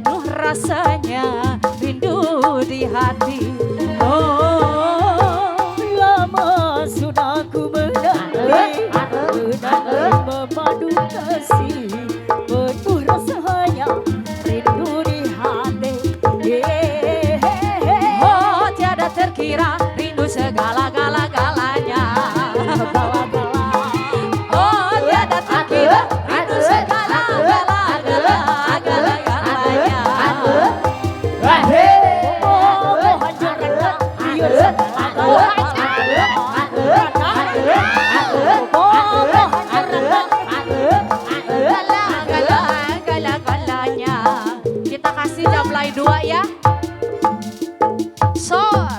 penuh rasanya rindu di hati. Oh, lama sudah ku menanti memadu kasih penuh rasanya rindu di hati. oh tiada terkira rindu segala-gala-galanya. Oh tiada terkira rindu segala-gala-galanya. Galanya kita kasih jablay 2 ya. Sor.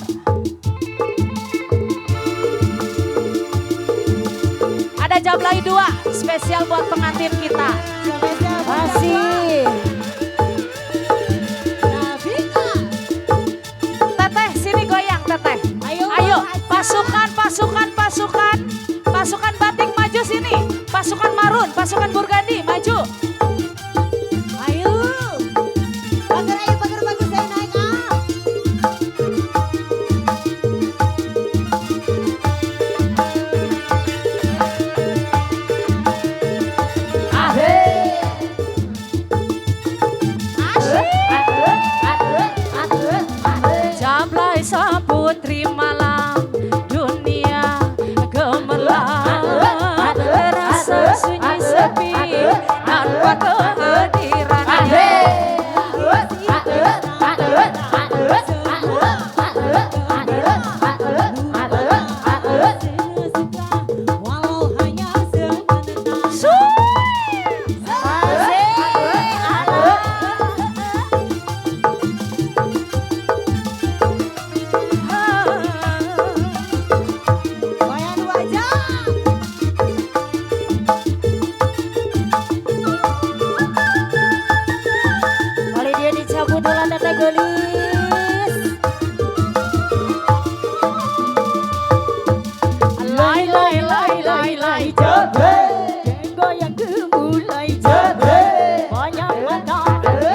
Ada jablay 2 spesial buat pengantin kita. Masih Teteh sini goyang teteh. Ayo pasukan batik maju sini. Pasukan marun, pasukan burgandi maju. ayo pagar bagus saya naik Jablay saputri malam dunia gemerlap, terasa sunyi sepi tanpa kehadiran. walau hanya sebentar. Goyang wajah. Kali dia dicabut oleh Tete Gelis. Lai lai lai lai lai jabe, goyang gemulai jabe. Banyak mata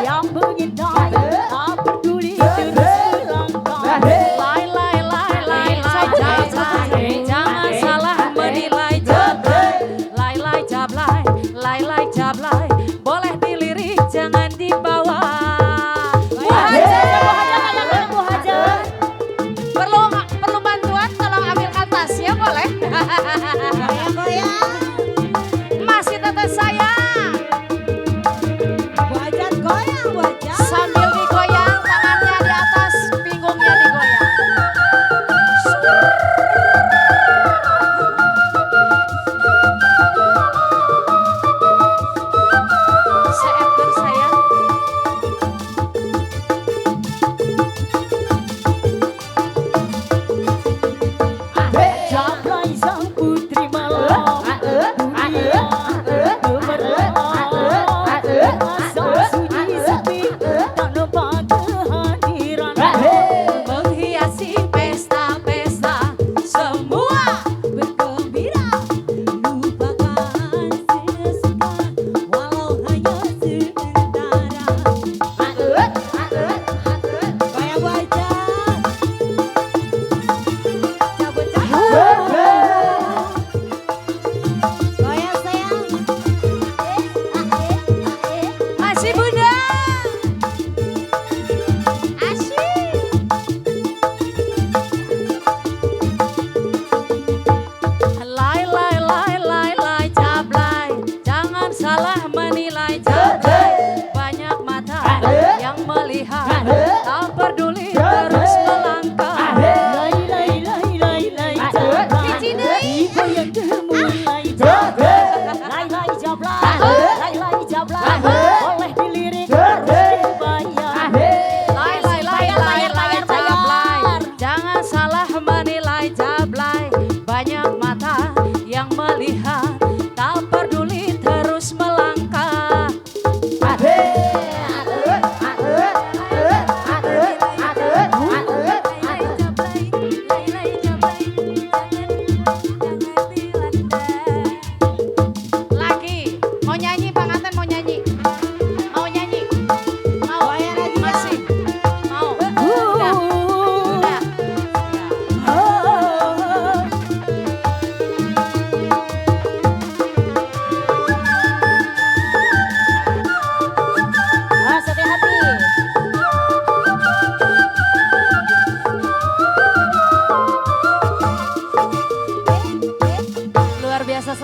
yang mengintai, tak peduli terus langkah. Lai lai lai lai lai jablay, jangan salah menilai jablay. Lai lai jablay, boleh dilirik jangan dibawa.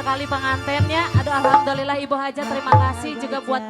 sekali pengantennya. Aduh alhamdulillah Ibu Haja terima kasih juga buat